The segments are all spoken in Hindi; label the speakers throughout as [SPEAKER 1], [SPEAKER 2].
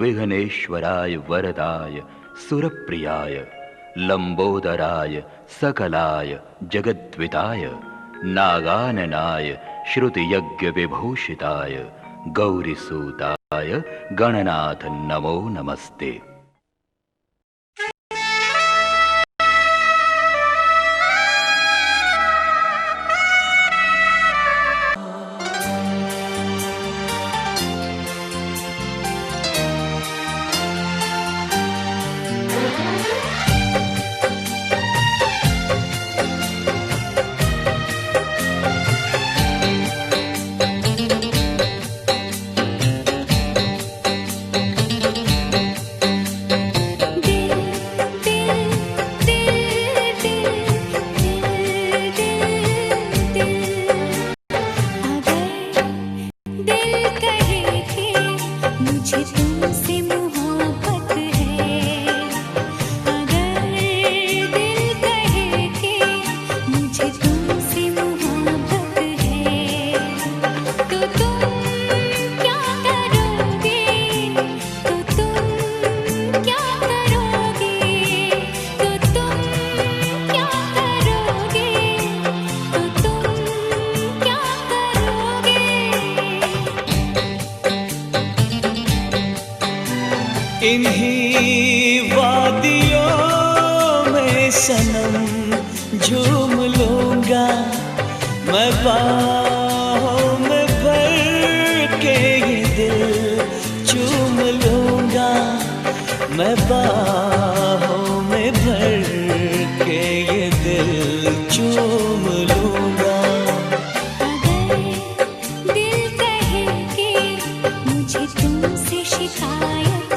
[SPEAKER 1] विघ्नेश्वराय वरदाय सुरप्रियाय लंबोदराय सकलाय जगद्विताय नागाननाय श्रुतियज्ञ विभूषिताय गौरीसूताय गणनाथ नमो नमस्ते।
[SPEAKER 2] इन्हीं वादियों में सनम झूम लूंगा मैं, बाहों में भर के ये दिल चूम लूंगा मैं, बाहों में भर के ये दिल चूम लूंगा।
[SPEAKER 3] अगर दिल कहे कि मुझे तुमसे शिकायत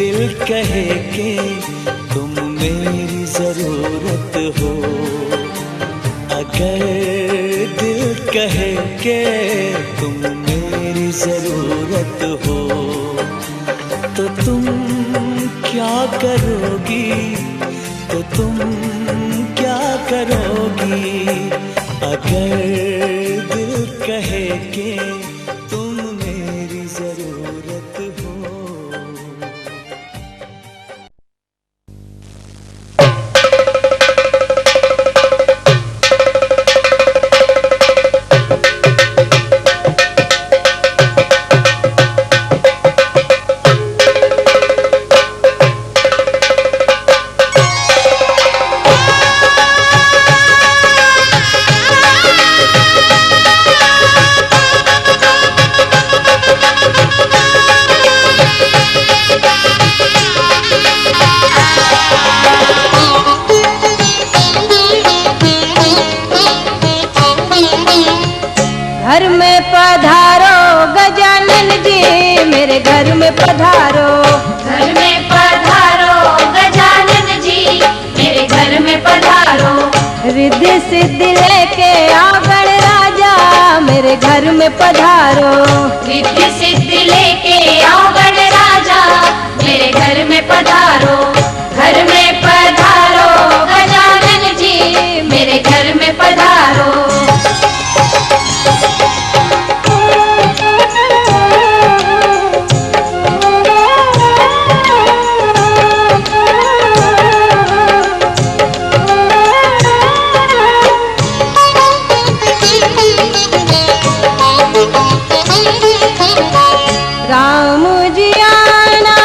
[SPEAKER 2] दिल कहे कि तुम मेरी जरूरत हो, अगर दिल कहे कि तुम मेरी जरूरत हो, तो तुम क्या करोगी, तो तुम क्या करोगी। अगर दिल कहे कि तुम मेरी जरूरत हो।
[SPEAKER 4] घर में पधारो गजानन जी, मेरे घर में पधारो।
[SPEAKER 5] घर में पधारो गजानन जी, मेरे घर में पधारो।
[SPEAKER 4] रिद्धि सिद्धि लेके आ गणराजा, मेरे मेरे घर में पधारो।
[SPEAKER 5] रिद्धि सिद्धि लेके आओ गणराजा, मेरे घर में पधारो। घर में पधारो गजानन जी, मेरे घर में पधारो।
[SPEAKER 4] राम जी आना,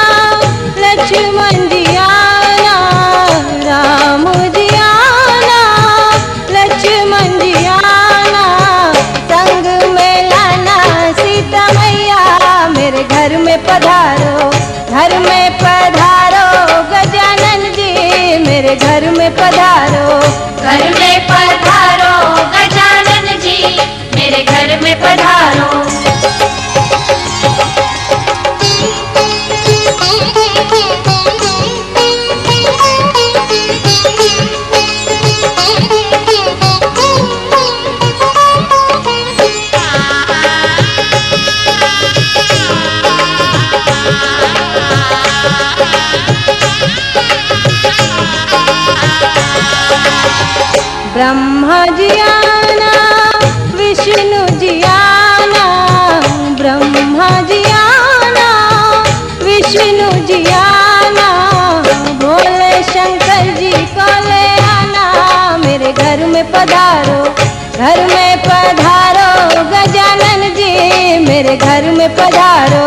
[SPEAKER 4] लक्ष्मण जी आना, राम जी आना, लक्ष्मण जी आना, संग में लाना सीता मैया, मेरे घर में पधारो। घर में पधारो गजानन जी, मेरे घर में पधारो।
[SPEAKER 5] घर में पधारो गजानन जी, मेरे घर में पधारो।
[SPEAKER 4] ब्रह्मा जी आना, विष्णु जी आना, ब्रह्मा जी आना, विष्णु जी आना, भोले शंकर जी को ले आना, मेरे घर में पधारो। घर में पधारो गजानन जी, मेरे घर में पधारो।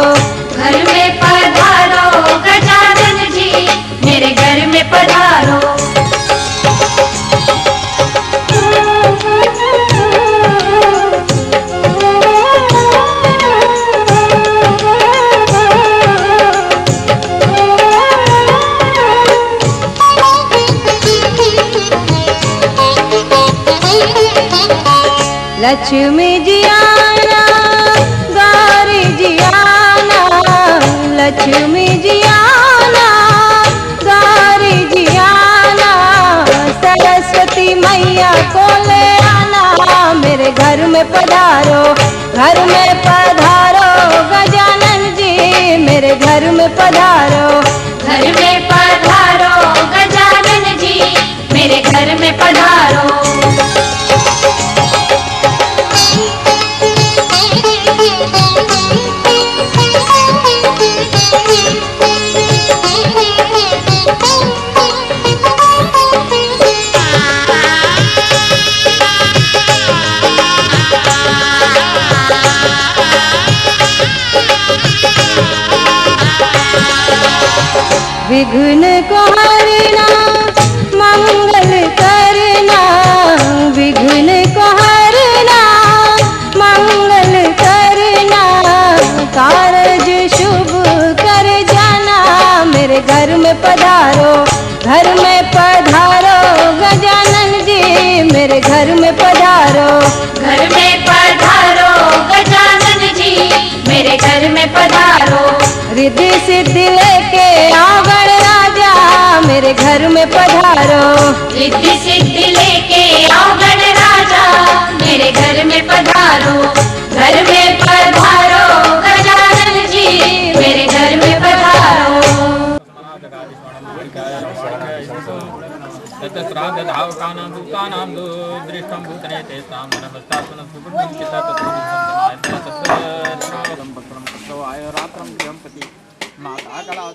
[SPEAKER 5] घर में पधारो गजानन जी, मेरे घर में पधारो।
[SPEAKER 4] लक्ष्मी जी आना, गौरी जी आना, लक्ष्मी जी आना, गौरी जी आना, सरस्वती मैया को ले आना, मेरे घर में पधारो। घर में पधारो गजानन जी, मेरे घर में पधारो।
[SPEAKER 5] घर में पधारो गजानन जी, मेरे घर में पधारो।
[SPEAKER 4] विघ्न को हरना, मंगल करना, विघ्न को हरना, मंगल करना, कारज शुभ कर जाना, मेरे घर में पधारो। घर में पधारो गजानन जी, मेरे घर में पधारो।
[SPEAKER 5] घर में पधारो गजानन जी, मेरे घर में पधारो।
[SPEAKER 4] रिद्धि सिद्धि लेके आओ गणराजा, मेरे घर में पधारो।
[SPEAKER 5] रिद्धि सिद्धि लेके आओ गणराजा, मेरे घर में पधारो। घर में पधारो गजानन जी, मेरे घर में पधारो।
[SPEAKER 6] तत्रागधावकानां दूतानां दृष्टं भूतने तेषां नमस्तात्मनं सुपुर्णिकिता तत्त्वं आय रात्रं गणपति माता कला।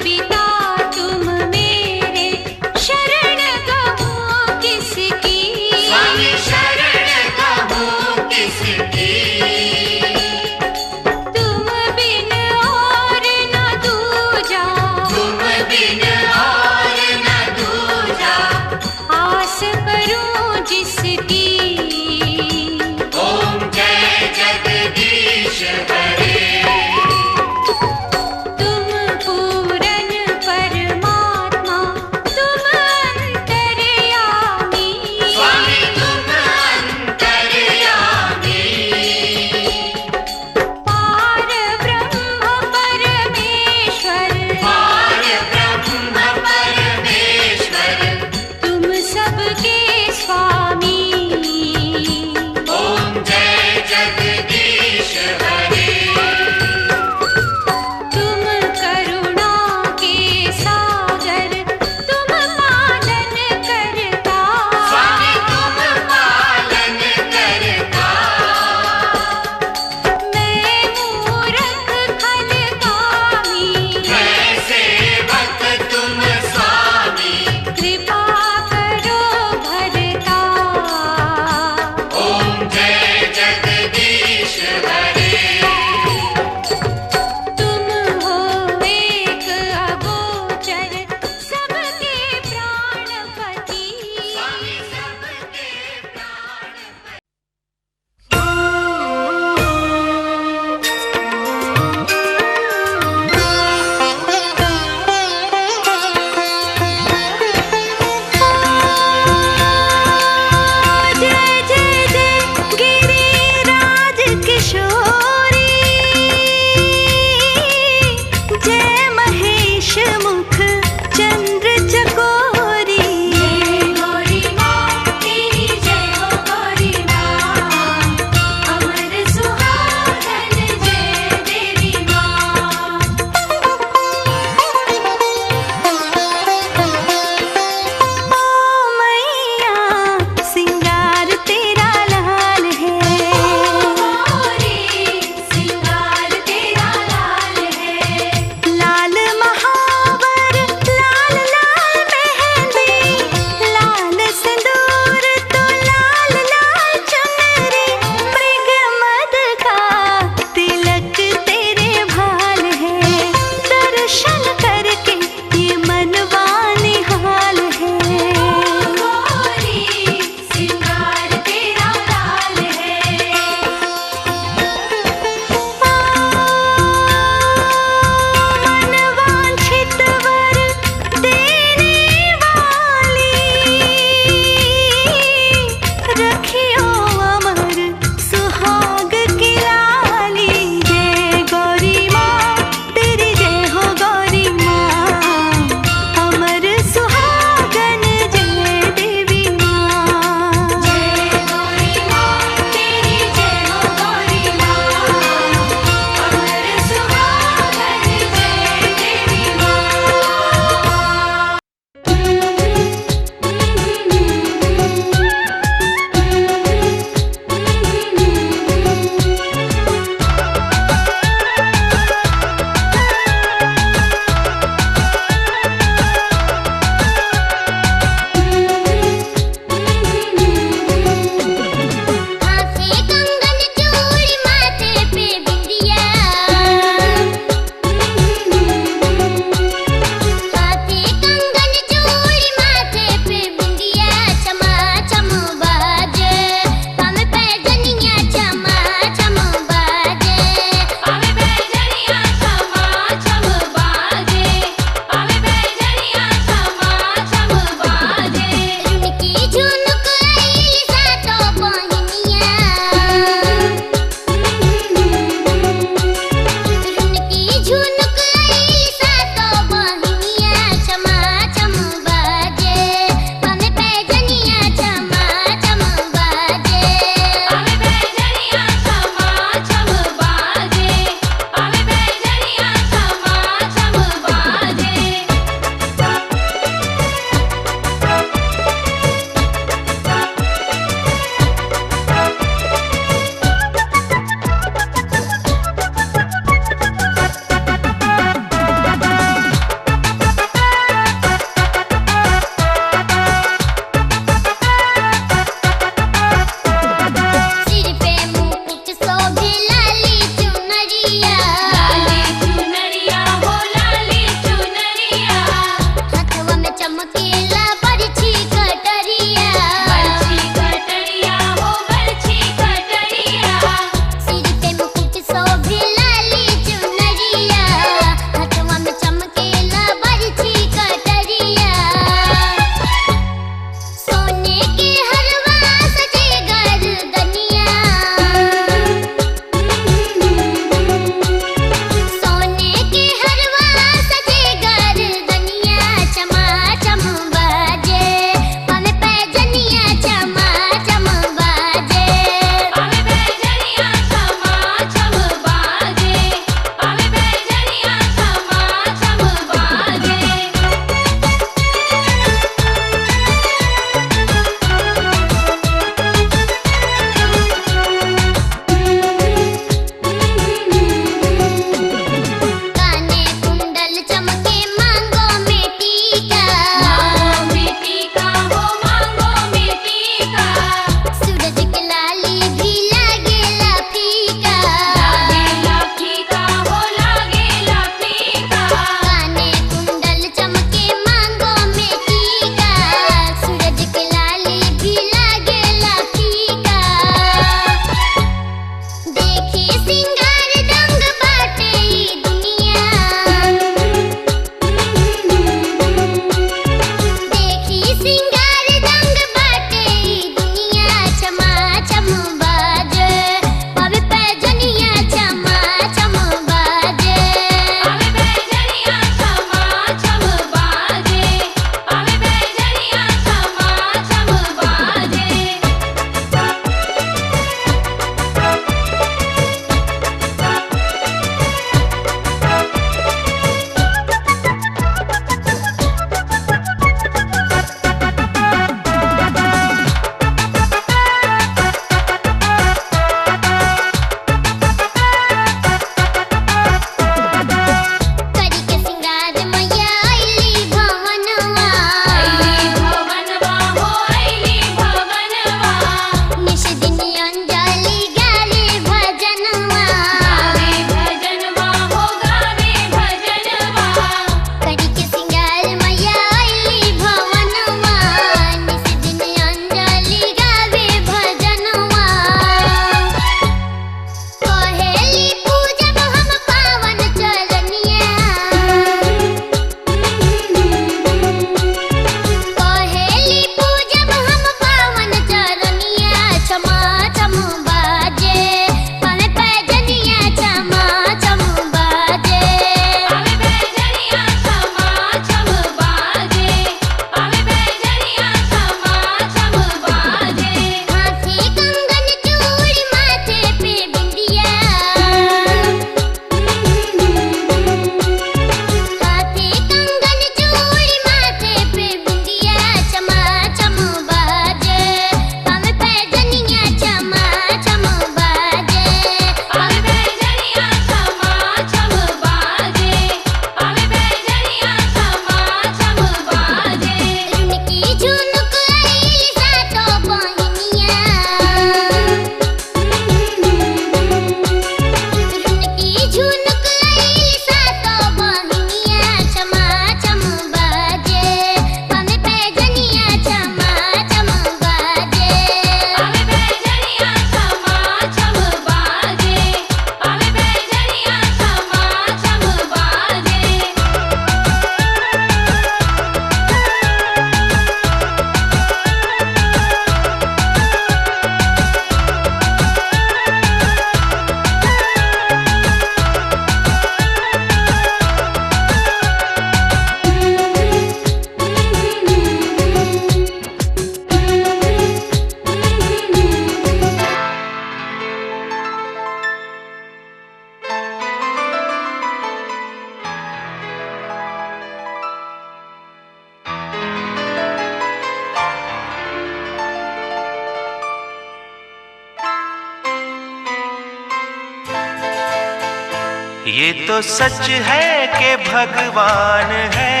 [SPEAKER 7] ये तो सच है कि भगवान है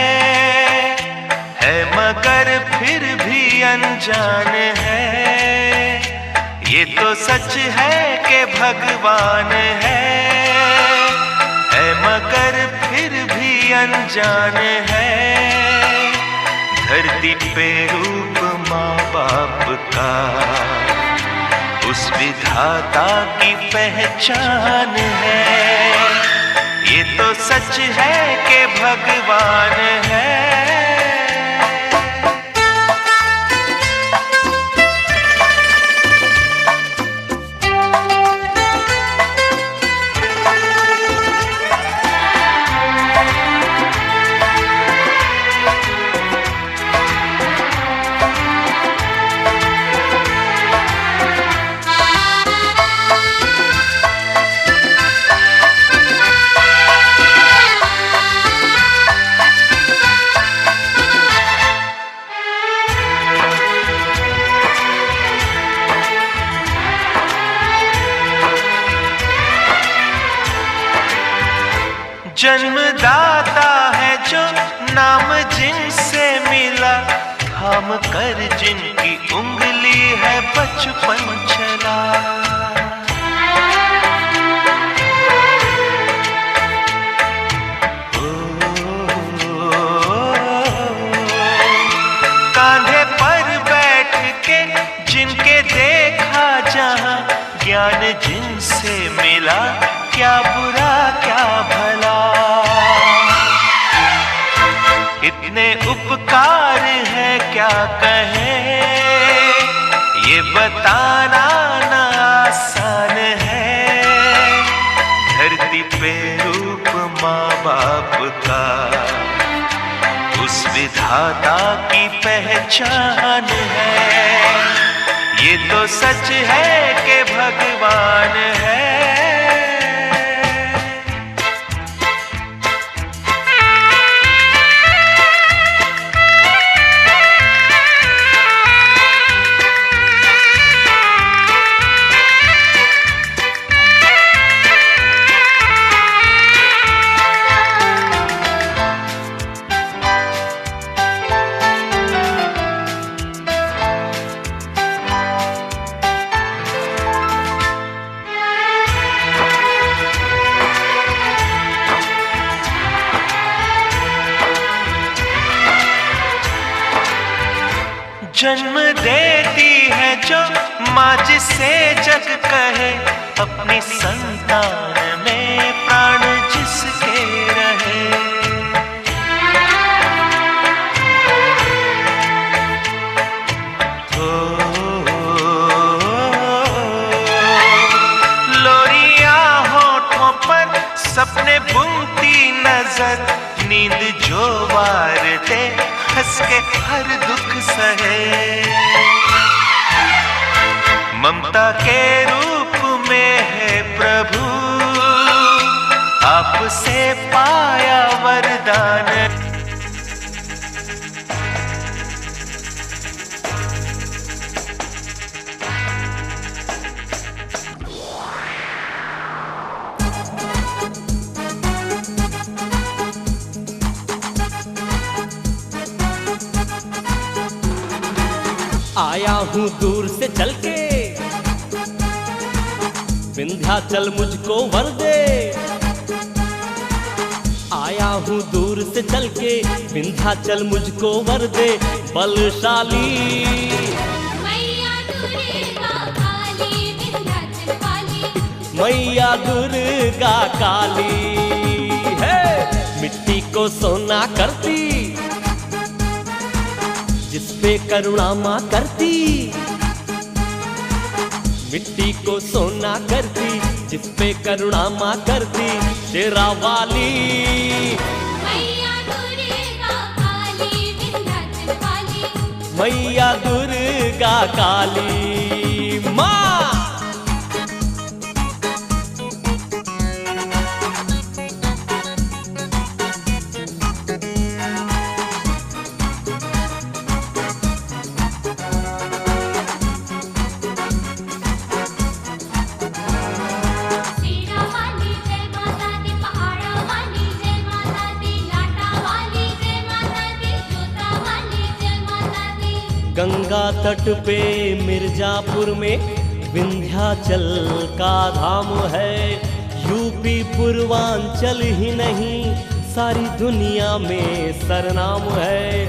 [SPEAKER 7] मगर फिर भी अनजान है। ये तो सच है कि भगवान है मगर फिर भी अनजान है। धरती पे रूप माँ बाप का उस विधाता की पहचान है। ये तो सच है कि भगवान है। जन्मदाता है जो नाम जिनसे मिला, थाम कर जिनकी उंगली है बचपन चला। कांधे पर बैठ के जिनके देखा जहां, ज्ञान जिनसे मिला क्या बुरा क्या भला। इतने उपकार है क्या कहें, ये बताना ना आसान है। धरती पे रूप माँ बाप का उस विधाता की पहचान है। ये तो सच है कि भगवान है। जन्म देती है जो माँ जिसे जग कहे, अपनी संतान में प्राण जिसके रहे। लोरिया होठों पर सपने बुनती नजर, नींद जो वार दे हंस के हर दुख सहे। ममता के रूप में है प्रभु, आपसे पाया वरदान।
[SPEAKER 8] आया हूँ दूर से चल के, विंध्याचल मुझको वर दे। आया हूँ दूर से चल के, विंध्याचल मुझको वर दे। बलशाली
[SPEAKER 3] मैया दुर्गा काली, विंध्याचल वाली।
[SPEAKER 8] मैया दुर्गा काली है, मिट्टी को सोना करती, जिसपे करुणा माँ करती। मिट्टी को सोना करती, जिसपे करुणा माँ करती। शेरा वाली
[SPEAKER 3] मैया दुर्गा काली, विंध्याचल वाली।
[SPEAKER 8] मैया दुर्गा काली माँ।
[SPEAKER 3] शेरा वाली जय माता दी, पहाड़
[SPEAKER 8] गंगा तट पे मिर्जापुर में विंध्याचल का धाम है। यूपी पूर्वांचल ही नहीं सारी दुनिया में सरनाम है।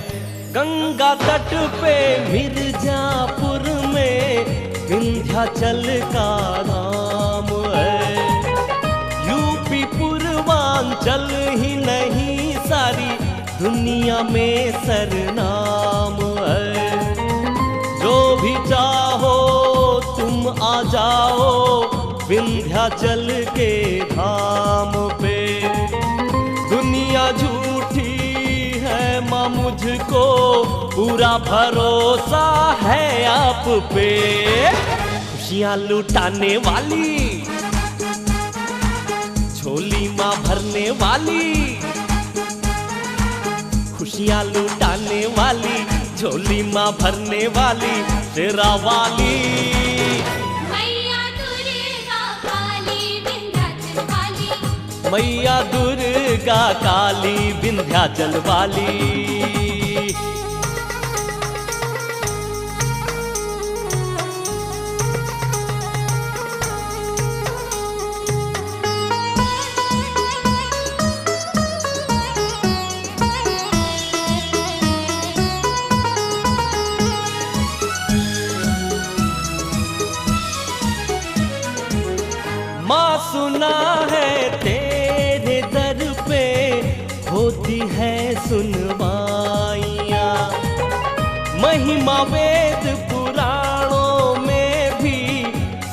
[SPEAKER 8] गंगा तट पे मिर्जापुर में विंध्याचल का धाम है। यूपी पूर्वांचल ही नहीं सारी दुनिया में सरनाम है। जो भी चाहो तुम आ जाओ विंध्याचल के धाम पे। दुनिया झूठी है माँ मुझको पूरा भरोसा है आप पे। खुशियाँ लुटाने वाली झोली माँ भरने वाली। खुशियाँ लुटाने वाली झोली माँ भरने वाली शेरा वाली।
[SPEAKER 3] मैया दुर्गा काली विंध्याचल वाली।
[SPEAKER 8] मैया दुर्गा काली विंध्याचल वाली। माँ सुना है तेरे दर पे होती है सुनवाइयाँ। महिमा वेद पुराणों में भी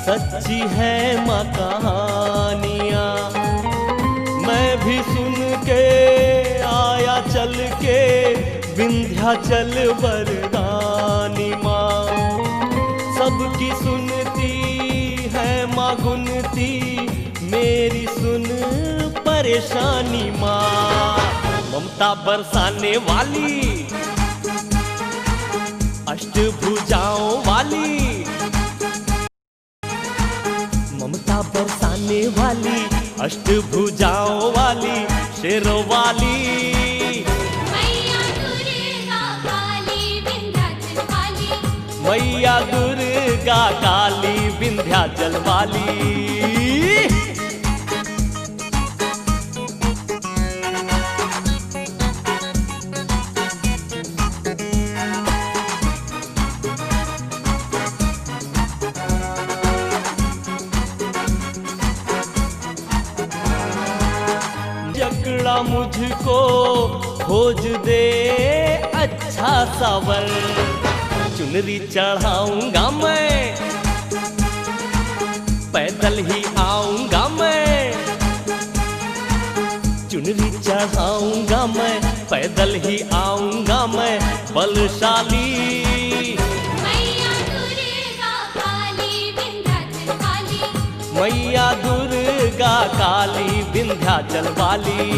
[SPEAKER 8] सच्ची है माँ कहानियाँ। मैं भी सुन के आया चल के विंध्याचल वरदानी माँ। सबकी सुनती है माँ गुनती मेरी सुन परेशानी माँ। ममता बरसाने वाली अष्टभुजाओं वाली। ममता बरसाने वाली अष्टभुजाओं वाली शेरों वाली।
[SPEAKER 3] मैया दुर्गा काली विंध्याचल वाली।
[SPEAKER 8] मैया दुर्गा काली विंध्याचल वाली। जकड़ा मुझको खोज दे अच्छा सावर। चुनरी चढ़ाऊंगा मैं पैदल ही आऊंगा मैं। चुनरी चढ़ाऊंगा मैं पैदल ही आऊंगा मैं बलशाली।
[SPEAKER 3] मैया दुर्गा काली विंध्याचल वाली।
[SPEAKER 8] मैया दुर्गा काली विंध्याचल वाली।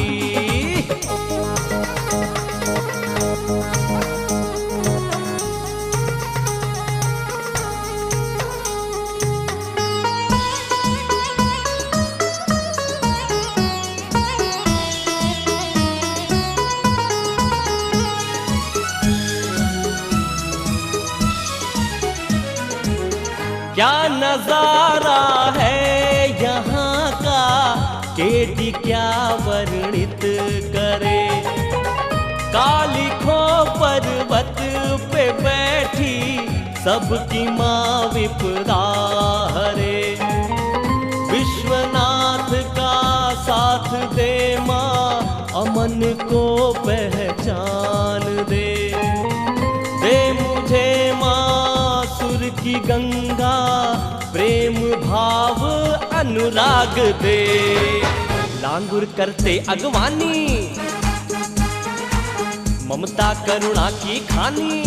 [SPEAKER 8] क्या नजारा है यहाँ का केटी क्या वर्णित करे। काली खो पर्वत पे बैठी सबकी माँ विपदा हरे। विश्वनाथ का साथ दे माँ अमन को पहचान दे। दे मुझे माँ सुर की गंगा प्रेम भाव अनुराग दे। लांगुर करते अगवानी ममता करुणा की खानी।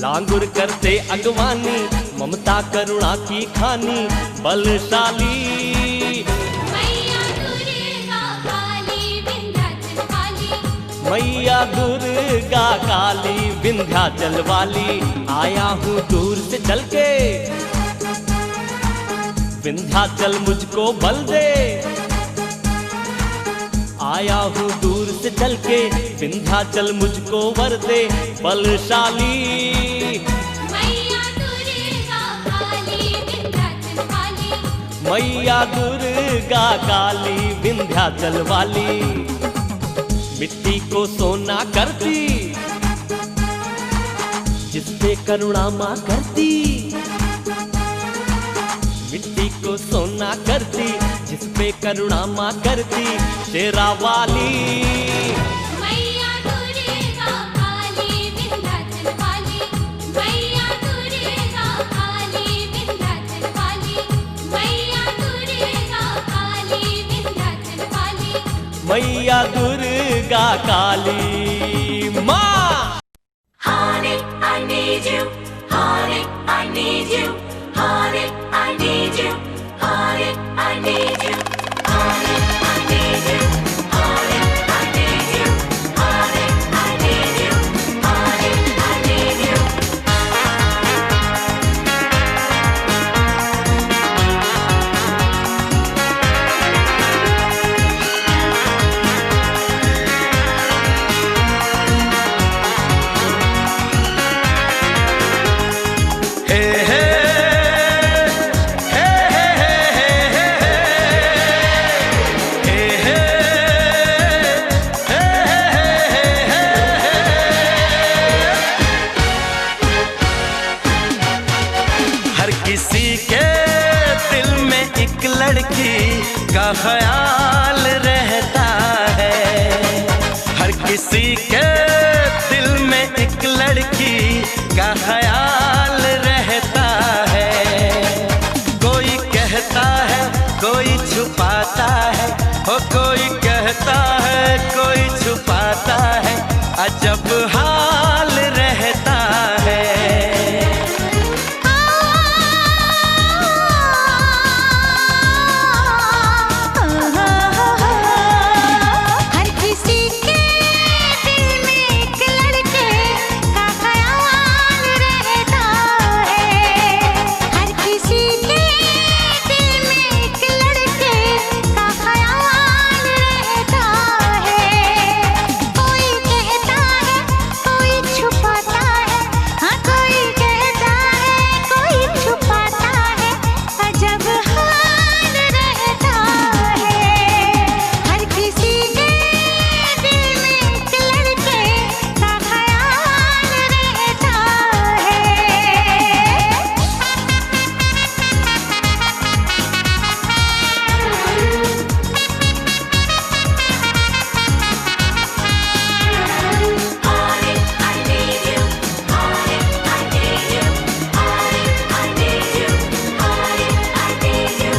[SPEAKER 8] लांगुर करते अगवानी ममता करुणा की खानी बलशाली।
[SPEAKER 3] मैया दुर्गा काली विंध्याचल वाली।
[SPEAKER 8] मैया दुर्गा काली विंध्याचल वाली। आया हूँ दूर से चल के विंध्याचल मुझको बल दे। आया हूँ दूर से चल के, विंध्याचल मुझको वर दे बलशाली।
[SPEAKER 3] मैया दुर्गा काली विंध्याचल वाली,
[SPEAKER 8] मैया दुर्गा काली विंध्याचल वाली। मिट्टी को सोना करती, जिसपे करुणा माँ करती। मिट्टी को सोना करती, जिसपे करुणा माँ करती, शेरा वाली।
[SPEAKER 3] मैया दुर्गा काली विंध्याचल वाली, मैया दुर्गा काली विंध्याचल वाली, मैया दुर्गा काली विंध्याचल वाली।
[SPEAKER 8] मैया दुर्गा काली माँ।
[SPEAKER 5] Honey, I need you. Honey, I need you. Honey, I need you. Honey, I need you. Honey, I need you. Honey, I need you. Honey, I need you. Honey, I need you.
[SPEAKER 7] हर किसी के दिल में एक लड़की का ख्याल रहता है। हर किसी के दिल में एक लड़की का ख्याल रहता है। कोई कहता है, कोई छुपाता है, ओ कोई कहता है, कोई छुपाता है, अजब हाल रहता है।
[SPEAKER 3] हर किसी के दिल में एक लड़के का ख्याल रहता है। हर किसी के दिल में एक लड़के का ख्याल रहता है। कोई कहता है, कोई छुपाता है, हाँ कोई कहता है, कोई छुपाता है, अजब हाल रहता है। हर किसी के दिल में एक लड़के का ख्याल रहता
[SPEAKER 5] Honey, I need you. Honey, I need you. Honey, I need you. Honey, I need you.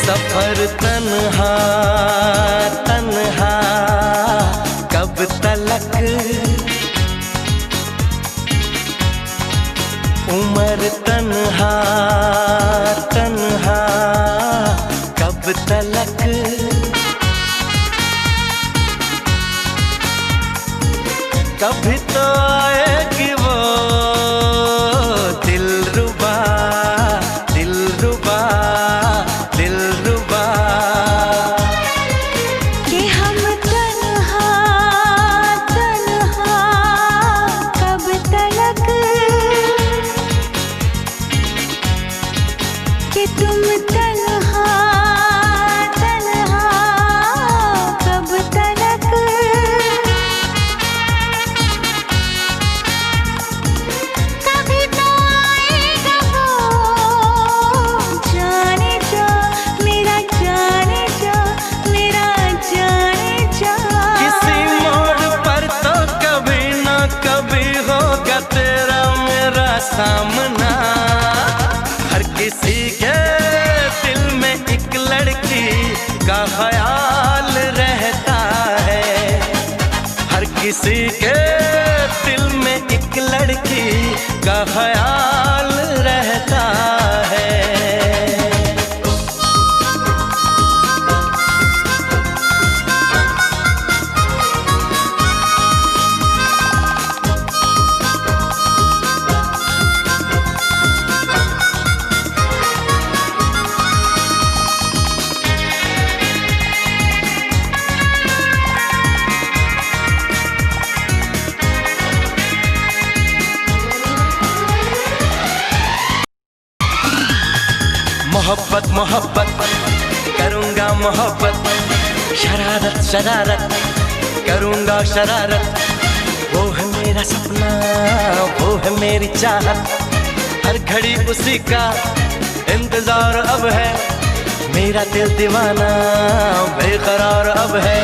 [SPEAKER 7] सफर तन्हा तन्हा कब तलक, उम्र तन्हा तन्हा कब तलक। कभी तो आएगी वो दिलरुबा दिलरुबा दिलरुबा।
[SPEAKER 3] कि हम तन्हा तन्हा कब तलक, कि तुम तन्हा तन्हा कब तलक। कभी तो आएगा वो, जाने जा मेरा, जाने जा मेरा, जाने जा।
[SPEAKER 7] किसी मोड़ पर तो कभी ना कभी होगा तेरा मेरा सामना। हर किसी के दिल में एक लड़की का ख्याल रहता है। हर किसी के दिल में एक लड़की का ख्याल रहता है। मोहब्बत, करूँगा मोहब्बत, शरारत शरारत करूँगा शरारत। वो है मेरा सपना, वो है मेरी चाहत, हर घड़ी उसी का इंतजार अब है। मेरा दिल दीवाना बेकरार अब है।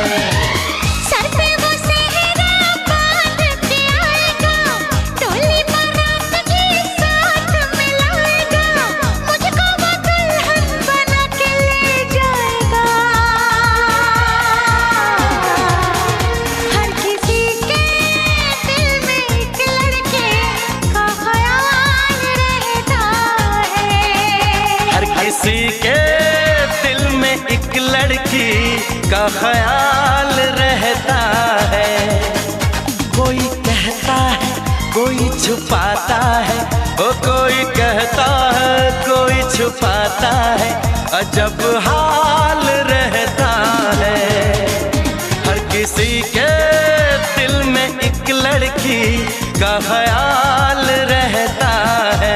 [SPEAKER 3] सर पे वो सेहरा बांध के आएगा, डोली बारात के साथ मिलाएगा, मुझको वो दुल्हन बना के ले जाएगा। हर किसी के दिल में एक लड़के का ख्याल रहता है।
[SPEAKER 7] हर किसी के दिल में एक लड़की का ख्याल रहता है। कोई कहता है, कोई छुपाता है, ओ कोई कहता है, कोई छुपाता है, अजब हाल रहता है। हर किसी के दिल में एक लड़की का ख्याल रहता है।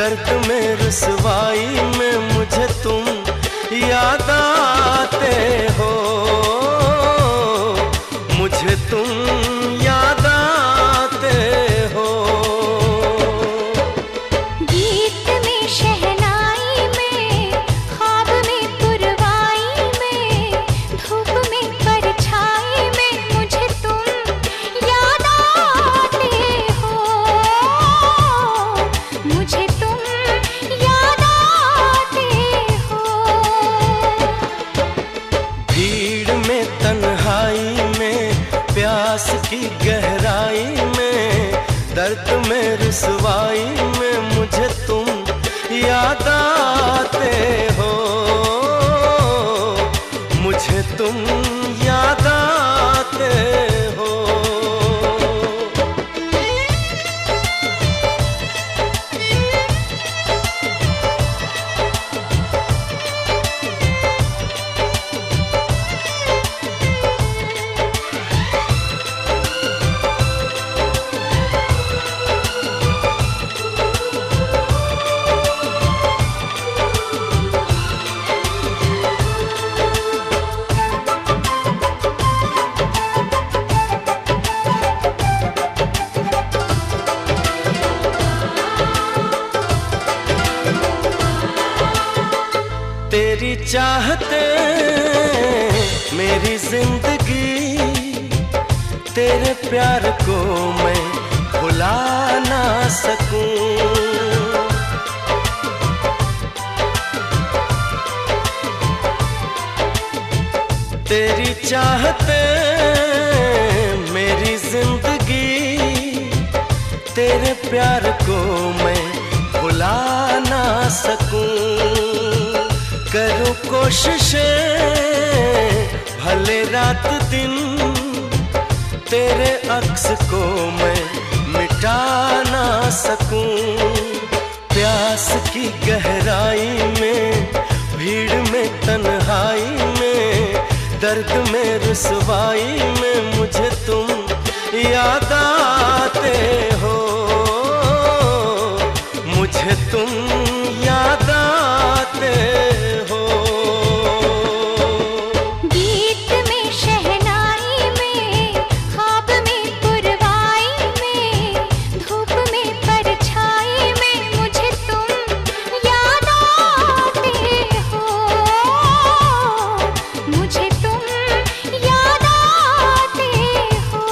[SPEAKER 7] दर्द में रुसवाई में मुझे तुम याद आते हो, मुझे तुम याद आते हो।
[SPEAKER 3] गीत में शहनाई में, ख्वाब में पुरवाई में, धूप में परछाई में मुझे तुम याद आते हो, मुझे तुम याद आते हो।
[SPEAKER 7] भीड़ में तन्हाई में, प्यास की गहराई में, दर्द में रुसवाई में मुझे तुम याद आते हो, मुझे तुम याद आते हो। तेरी चाहते मेरी जिंदगी, तेरे प्यार को मैं भुला ना सकूं। तेरी चाहते मेरी जिंदगी, तेरे प्यार को मैं भुला ना सकूं। करूं कोशिशें भले रात दिन, तेरे अक्स को मैं मिटा ना सकूं। प्यास की गहराई में, भीड़ में तन्हाई में, दर्द में रुसवाई में मुझे तुम याद आते हो, मुझे तुम याद आते हो।
[SPEAKER 3] गीत में शहनाई में, ख्वाब में पुरवाई में, धूप में परछाई में मुझे तुम याद आते हो, मुझे तुम याद आते हो।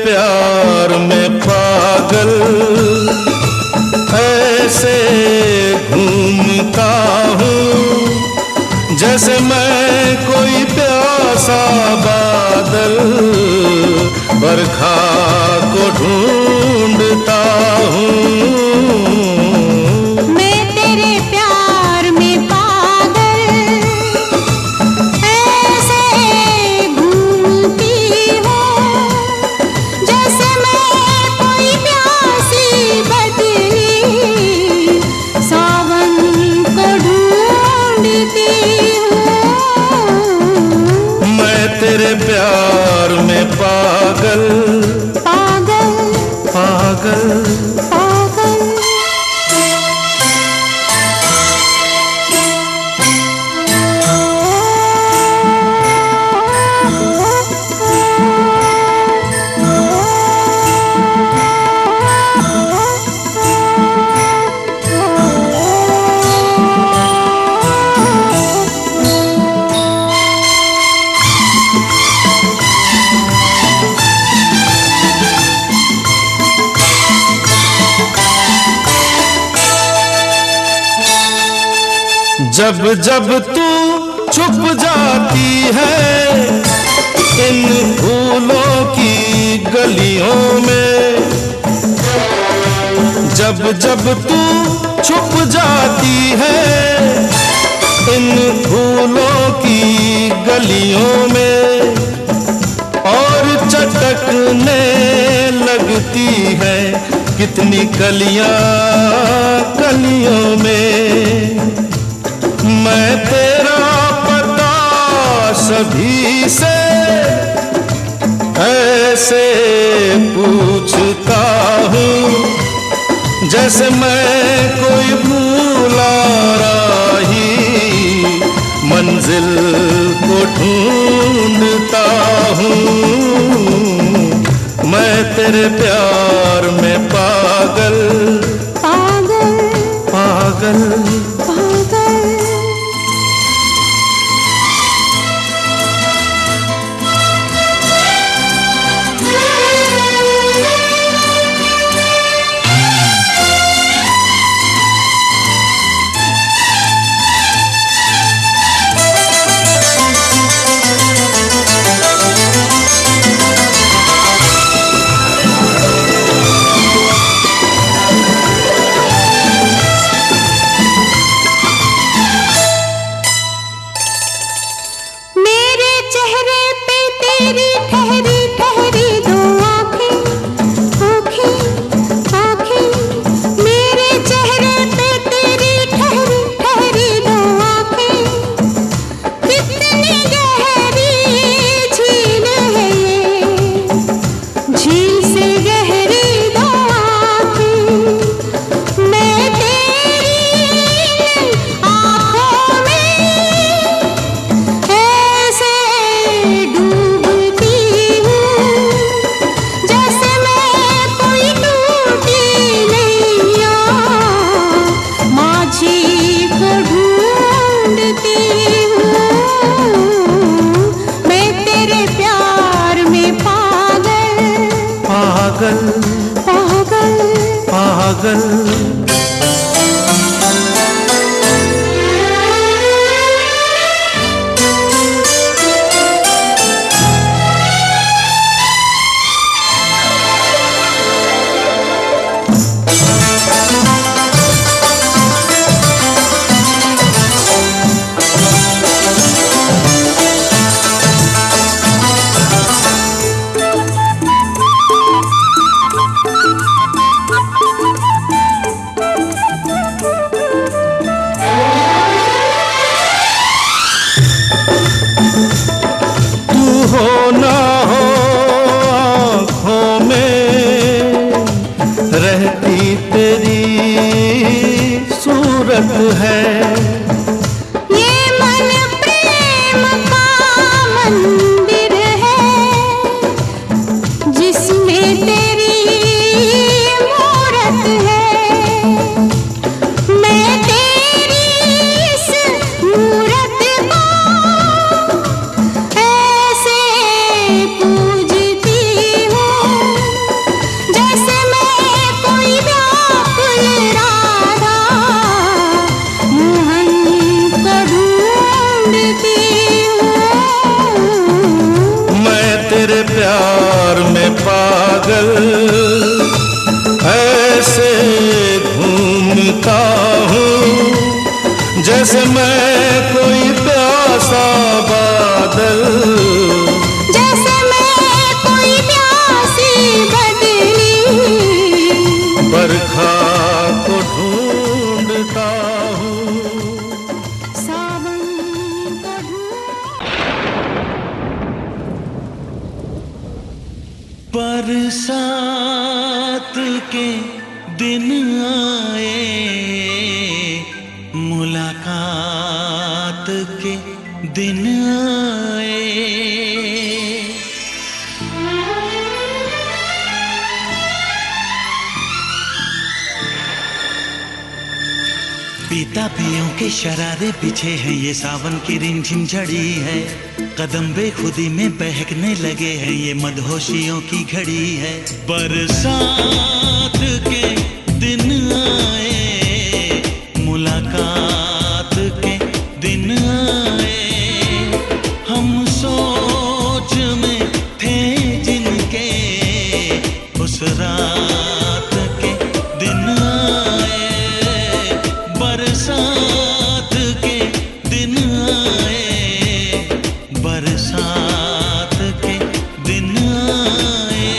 [SPEAKER 9] प्यार में पागल ऐसे घूमता हूँ जैसे मैं कोई प्यासा बादल बरखा को ढूंढता हूँ।
[SPEAKER 3] मैं तेरे प्यार में पागल ऐसे घूमती हूँ जैसे मैं कोई प्यासी बदली सावन को ढूंढती हूँ।
[SPEAKER 9] मैं तेरे प्यार में पागल
[SPEAKER 3] पागल
[SPEAKER 9] पागल
[SPEAKER 3] पागल।
[SPEAKER 9] जब जब तू छुप जाती है इन फूलों की गलियों में, जब जब तू छुप जाती है इन फूलों की गलियों में और चटकने लगती है कितनी कलियां कलियों में। मैं तेरा पता सभी से ऐसे पूछता हूँ जैसे मैं कोई भूला राही मंजिल को ढूंढता हूँ। मैं तेरे प्यार में पागल
[SPEAKER 3] पागल
[SPEAKER 9] पागल
[SPEAKER 3] पागल।
[SPEAKER 9] जैसे मैं कोई प्यासा बादल,
[SPEAKER 3] जैसे मैं कोई प्यासी बदली,
[SPEAKER 9] बरखा को ढूंढता हूँ।
[SPEAKER 3] सावन को
[SPEAKER 2] बरसात के दिन आए, मुलाकात के दिन आए। पीता पियों के शरारे पीछे हैं, ये सावन की रिमझिम झड़ी है। कदम बेखुदी में बहकने लगे हैं, ये मदहोशियों की घड़ी है। बरसात के दिन आए, मुलाकात के दिन आए। हम सोच में थे जिनके, उस रात के दिन आए। बरसात के दिन आए, बरसात के दिन आए।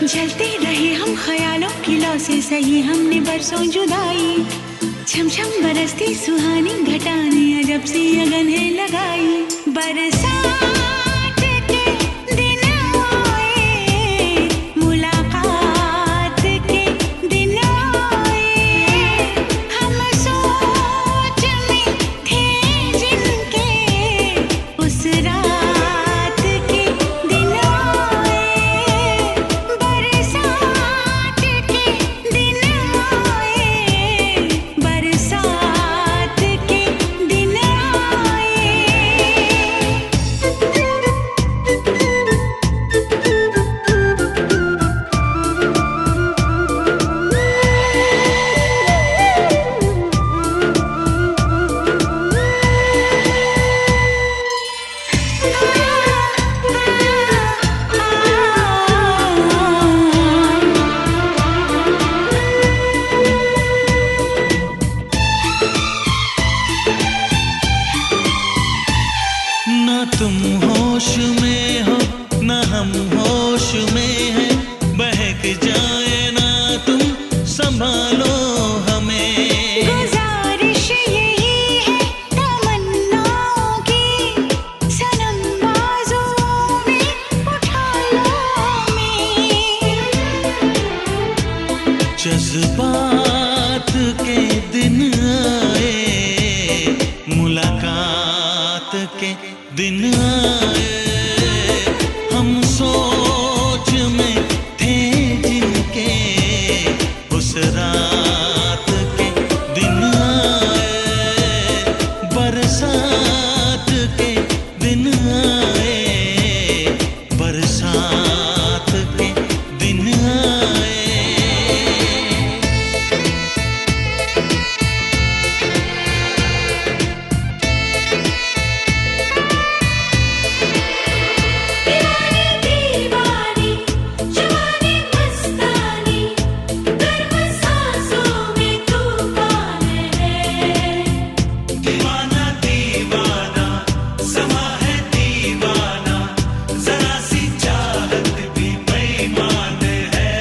[SPEAKER 3] जलते रहे हम ख्यालों की लौ से, सही हमने बरसों जुदाई। छम छम बरसती सुहानी घटाने, अजब सी अगन है लगाई। बरसात के दिन आए, मुलाकात के दिन आए। हम सोच में थे जिनके, उस रात के दिन आए। बरसात के दिन आए, बरसात के दिन आए।
[SPEAKER 2] ना तुम होश में हो, ना हम होश में हैं। बहक जाए ना तुम, संभालो हमें।
[SPEAKER 3] गुजारिश यही है तमन्नाओं की, सनम बाजुओं में उठा लो हमें।
[SPEAKER 2] जज्बात के दिन आए, मुलाकात के दिन आए। हम सोच में थे जिनके, उस रात के दिन आए। बरसात के दिन आए, बरसात के दिन आए।
[SPEAKER 5] दीवानी जवानी मस्तानी, गर्म सांसों में तूफान है।
[SPEAKER 2] दीवाना दीवाना समा है दीवाना, जरा सी चाहत भी बेईमान है।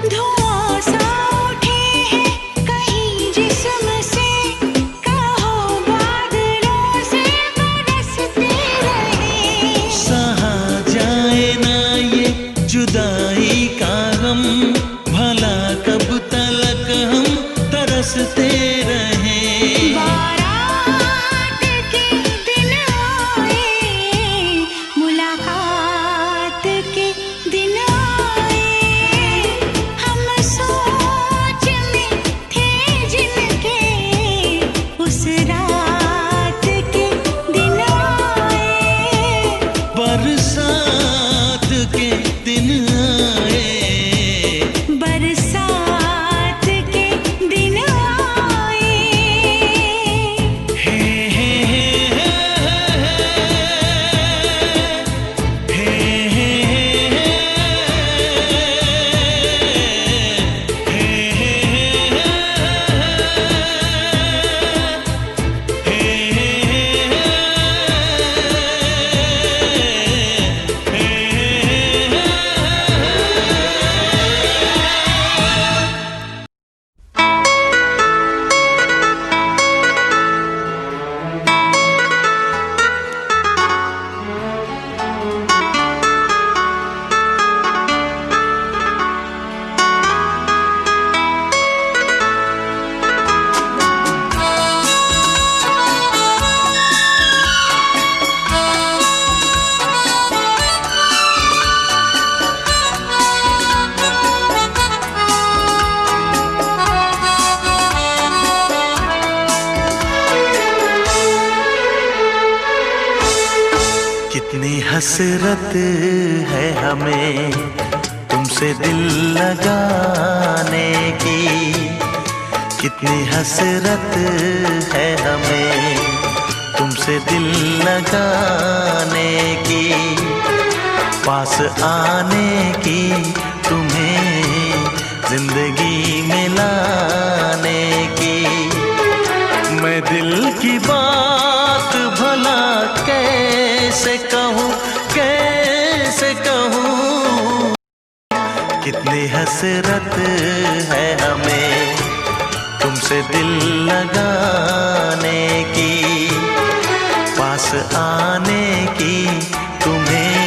[SPEAKER 3] धुआं सा उठे हैं कहीं जिस्म से, कहो बादलों से बरसते रहे।
[SPEAKER 2] सहा जाए ना ये जुदाई का गम, भला कब तलक हम तरसते रहें।
[SPEAKER 3] बारात के दिन आए, मुलाकात के दिन आए। हम सोच में थे जिनके, उस रात के दिन आए।
[SPEAKER 2] बरसात के दिन आए,
[SPEAKER 3] बरसात के दिन आए।
[SPEAKER 2] हसरत है हमें तुमसे दिल लगाने की, कितनी हसरत है हमें तुमसे दिल लगाने की, पास आने की, तुम्हें जिंदगी में लाने की। मैं दिल की बात भला कैसे कहूँ, कैसे कहूँ, कितनी हसरत है हमें तुमसे दिल लगाने की, पास आने की, तुम्हें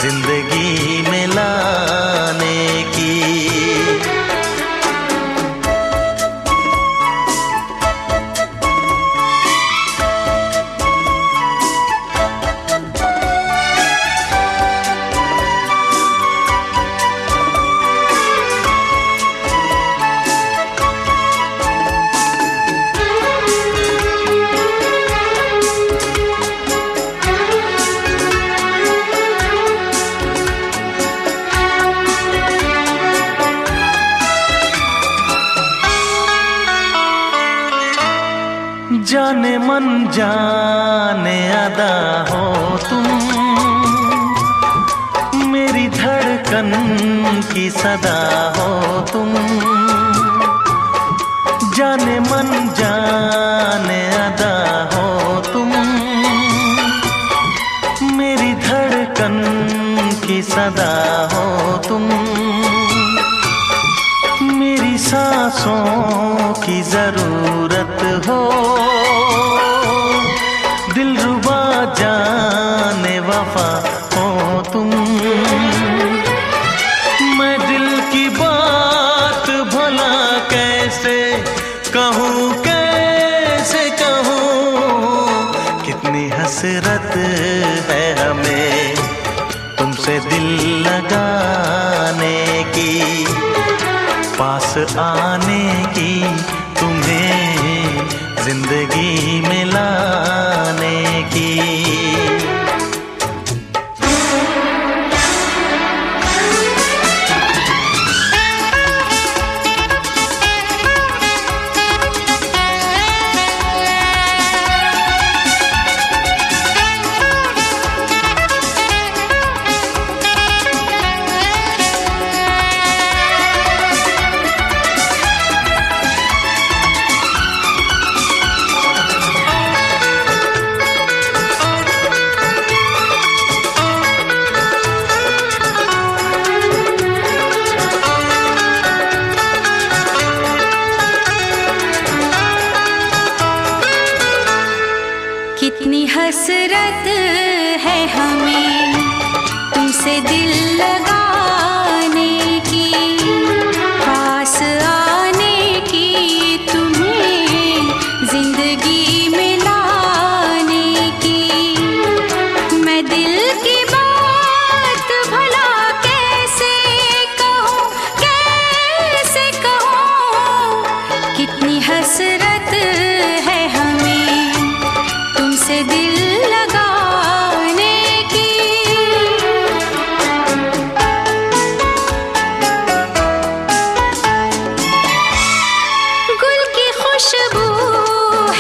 [SPEAKER 2] जिंदगी में लाने की। जाने मन जाने अदा हो तुम, मेरी धड़कन की सदा हो तुम। जाने मन जाने अदा हो तुम, मेरी धड़कन की सदा हो तुम। मेरी सांसों की जरूरत हो, दिलरुबा जाने वफा हो तुम। मैं दिल की बात भला कैसे कहूँ, कैसे कहूँ, कितनी हसरत है हमें तुमसे दिल लगाने की, पास आने की, तुम्हें जिंदगी में लाने की।
[SPEAKER 3] कितनी हसरत है हमें तुमसे दिल लगाने की, पास आने की, तुम्हें जिंदगी में लाने की। मैं दिल की बात भला कैसे कहूँ, कैसे कहूँ, कितनी हसरत है हमें तुमसे दिल लगाने की। गुल की खुशबू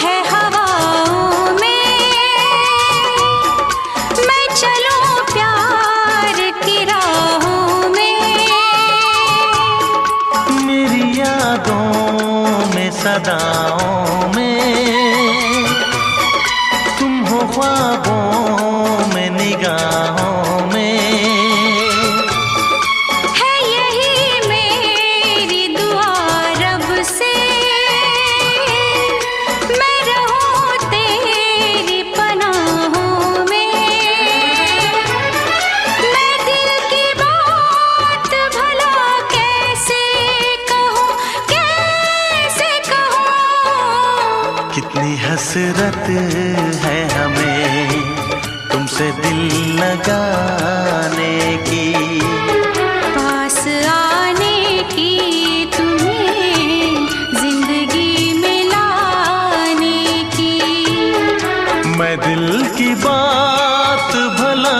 [SPEAKER 3] है हवाओं में, मैं चलूं प्यार की राहों में।
[SPEAKER 2] मेरी यादों में सदाओं में, तुम हो ख्वाबों में निगाहों में।
[SPEAKER 3] है यही मेरी दुआ रब से, मैं रहूं तेरी पनाहों में। मैं दिल की बात भला कैसे कहूँ, कैसे कहूँ,
[SPEAKER 2] कितनी हसरत है हमें तुमसे दिल लगाने की,
[SPEAKER 3] पास आने की, तुम्हें जिंदगी में लाने की।
[SPEAKER 2] मैं दिल की बात भला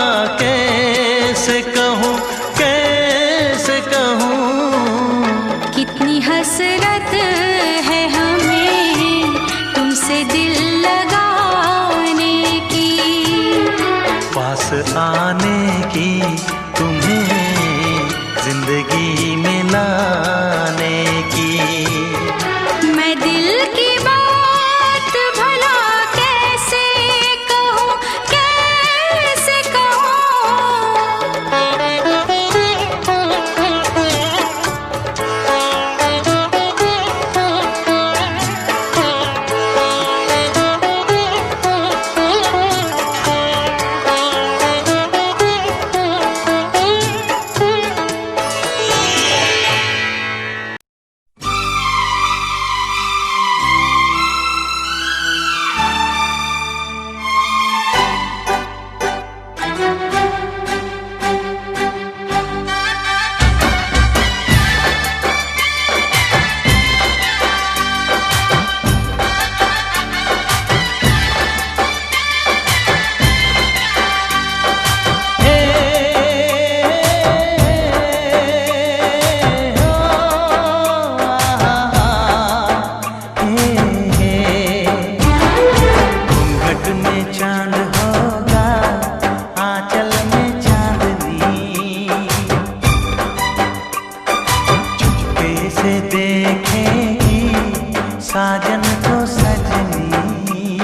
[SPEAKER 2] आने की, तुम्हें जिंदगी में लाने की।
[SPEAKER 3] मैं दिल की बात भला कैसे कहूँ, कैसे
[SPEAKER 2] साजन को सजनी।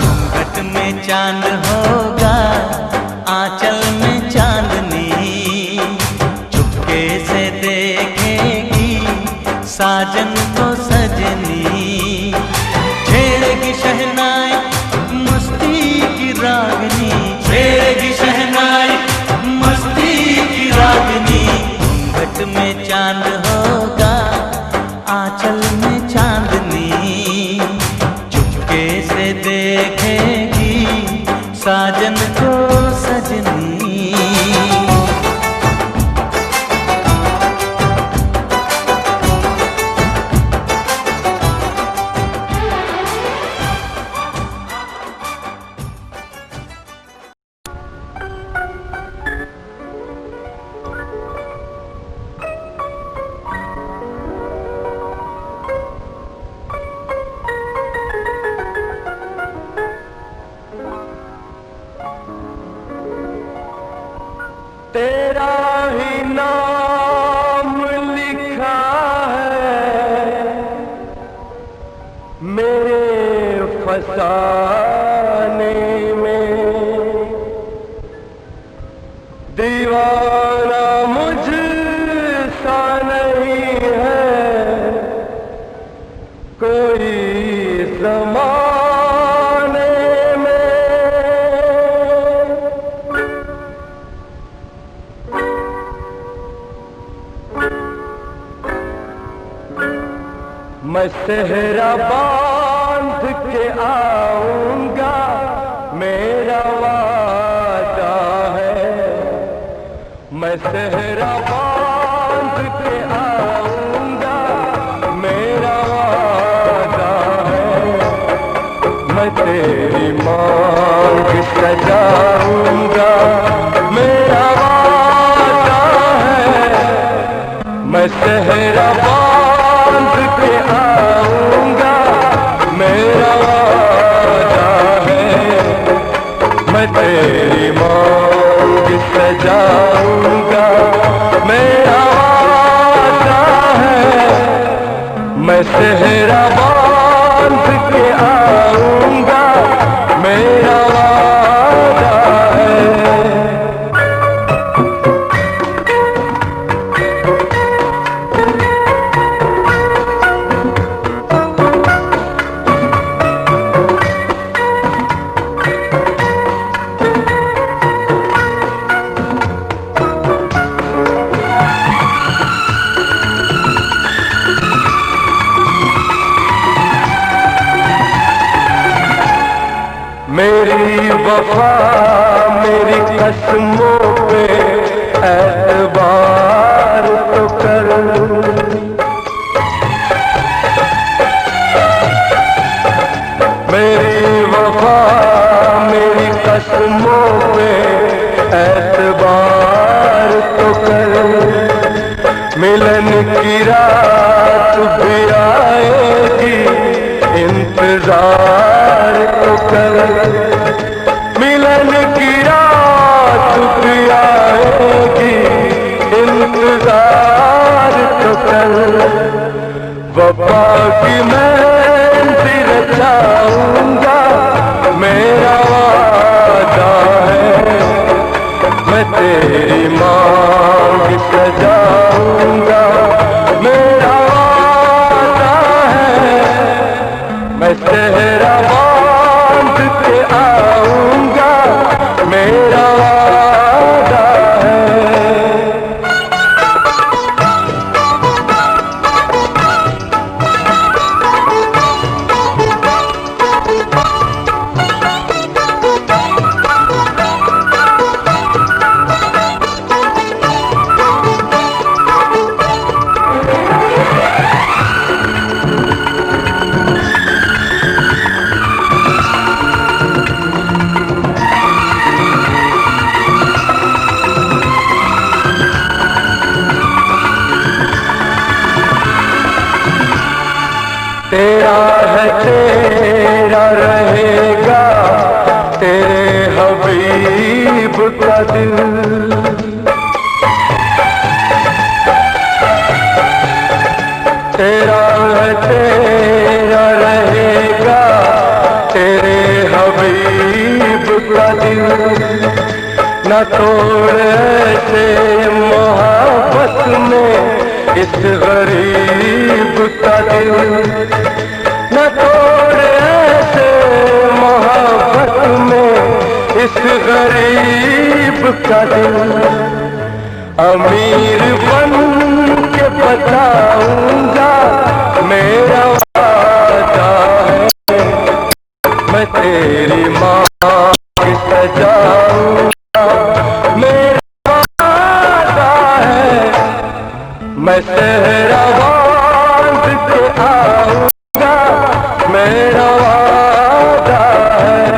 [SPEAKER 2] घूंघट में चांद होगा, आंचल में चांदनी। चुपके से देखेगी साजन को सजनी। छेड़ेगी शहनाई मस्ती की रागनी, छेड़ेगी शहनाई मस्ती की रागनी। घूंघट में चांद होगा, आंचल में चांदनी। चुपके से देखेगी साजन को सजनी।
[SPEAKER 10] तेरा ही नाम लिखा है मेरे फसाने में। दीवाना मुझसा नहीं है कोई ज़माने में। मैं सेहरा बांध के आऊंगा, मेरा वादा है। मैं सेहरा बांध के आऊंगा, मेरा वादा है। मैं तेरी मांग सजाऊंगा, मेरा वादा है। मैं सेहरा बांध के आऊंगा, मेरा वादा है। मैं तेरी मांग सजाऊंगा, मेरा वादा है। मैं सेहरा बांध के आऊंगा, मेरा वादा है। मेरी वफा मेरी कसमों पे एतबार तो कर। मेरी वफा मेरी कसमों पे एतबार तो कर। मिलन की रात भी आएगी, इंतजार तो कर। वफा की मेहंदी रचाऊंगा, मेरा वादा है। मैं तेरी मांग सजाऊंगा, मेरा वादा है। मैं सेहरा बांध के आऊंगा, मेरा वादा है। तेरा है तेरा रहेगा, तेरे हबीब का दिल। तेरा है तेरा रहेगा, तेरे हबीब का दिल। न तोड़ ऐसे मोहब्बत में इस गरीब का दिल, न तोड़ ऐसे मोहब्बत में इस गरीब का दिल। अमीर बन के बताऊंगा, मेरा वादा है। मैं तेरी माँ की सजाऊंगा, मेरा वादा है। मैं सेहरा बांध के आऊंगा, मेरा वादा है।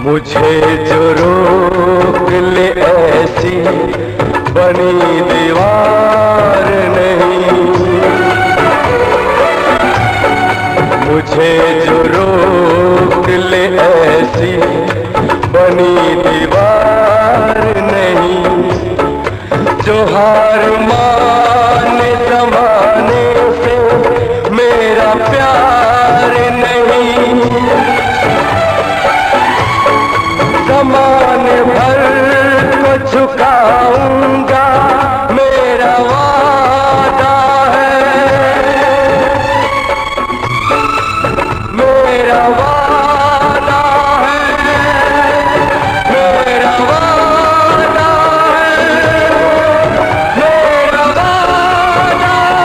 [SPEAKER 10] मुझे जो रोक ले ऐसी बनी दीवार नहीं, मुझे जो रोक ले ऐसी बनी दीवार नहीं। जो हार माने जमाने से मेरा प्यार नहीं। ज़माने भर को झुकाऊंगा, मेरा वादा है। मेरा वादा है, मेरा वादा है, मेरा वादा है।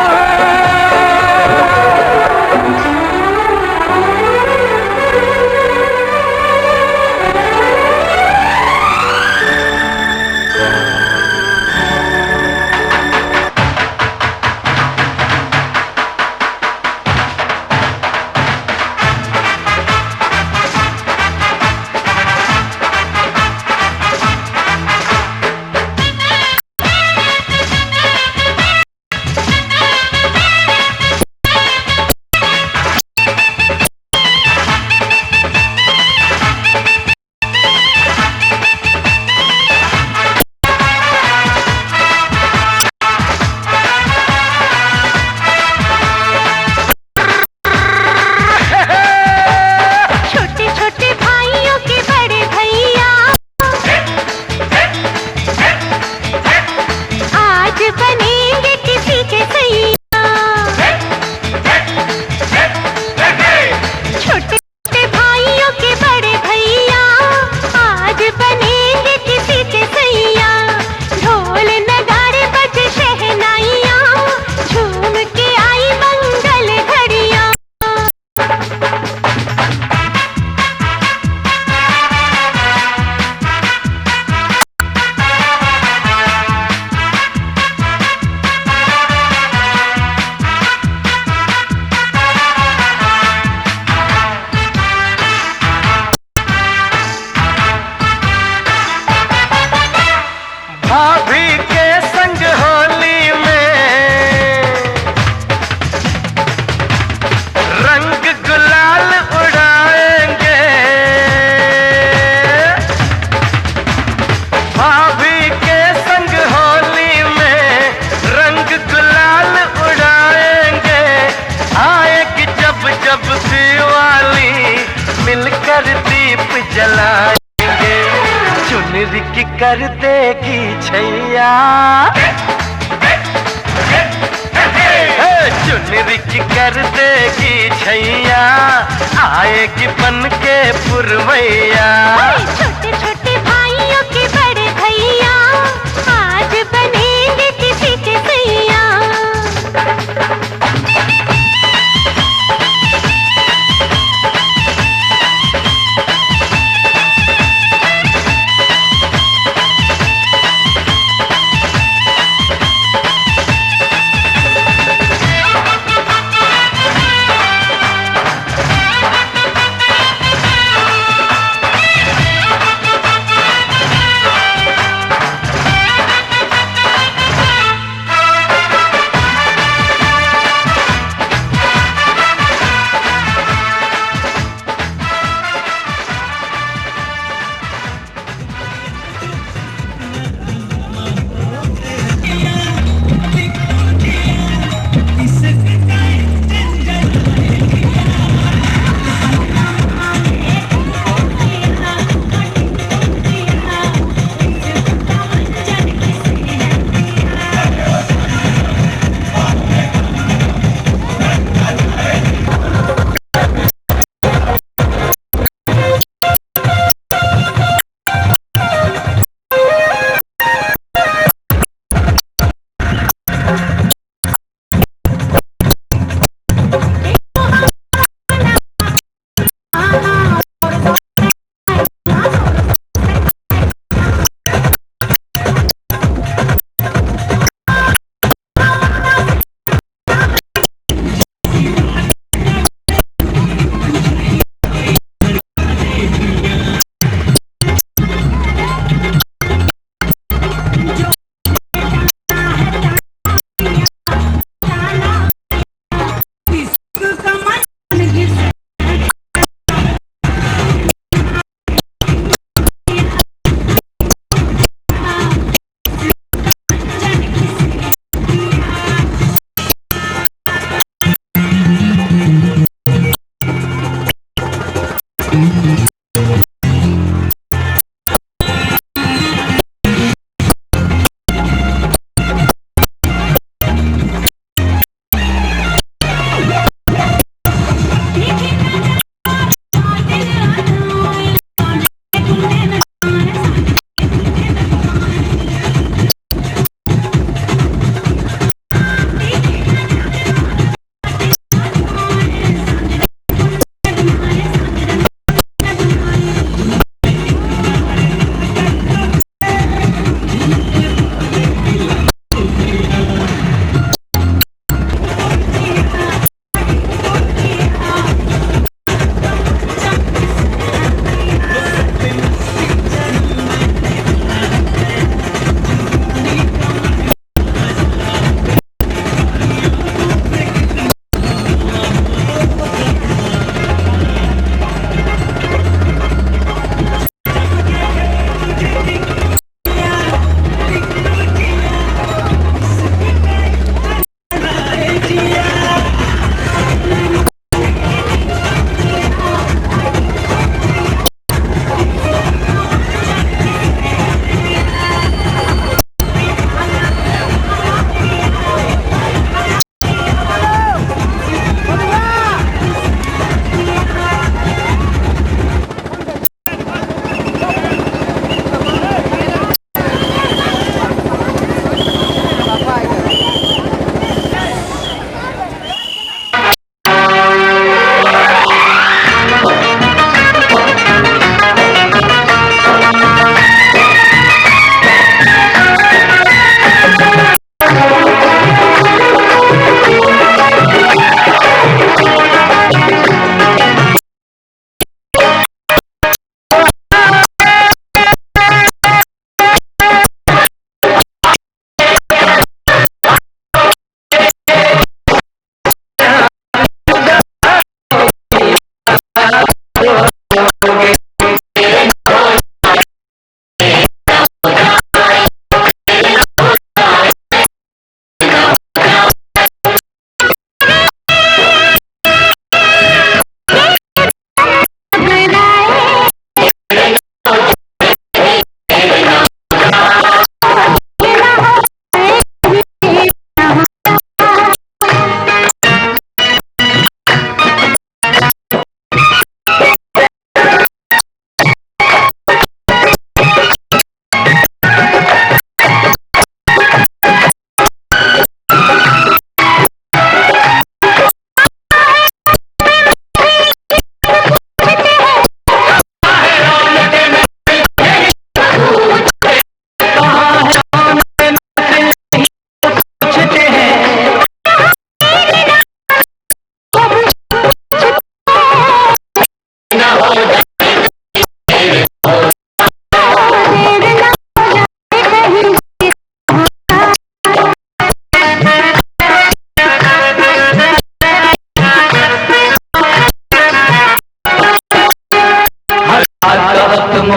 [SPEAKER 7] चुनरी की कर देगी छैया, चुनरी की कर देगी छैया, आएगी बन के पुरवैया।
[SPEAKER 11] छोटे छोटे भाइयों के बड़े भैया आज बनेंगे किसी के सैया।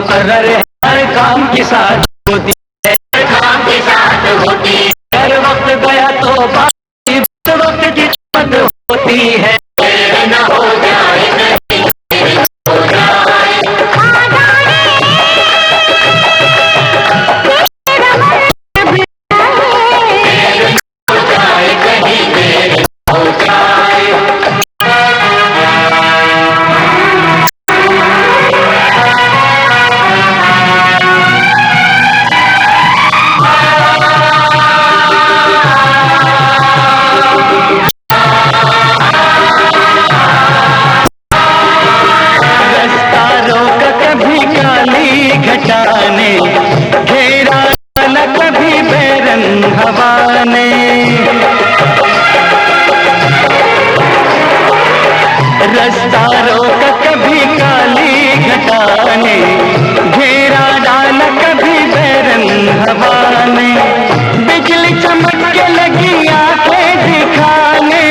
[SPEAKER 10] मुकर्रर है, हर काम के साथ होती है, हर काम के साथ होती है। हर वक्त गया तो बाकी वक्त की मत होती है, न हो जाए नहीं हो जाए। घटाने घेरा न कभी बैरंग हवा ने, रास्ता रोका कभी काली घटाने, घेरा डाल कभी बैरंग हवा ने। बिजली चमक के लगी आंखें दिखाने,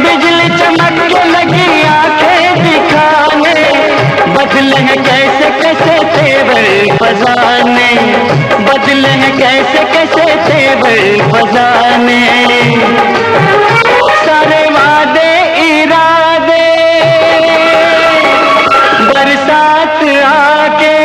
[SPEAKER 10] बिजली चमक के लगी आंखें दिखाने, बदले हैं कैसे कैसे तेवर फजाने, बदले हैं कैसे कैसे तेवर फजाने। सारे वादे इरादे बरसात आके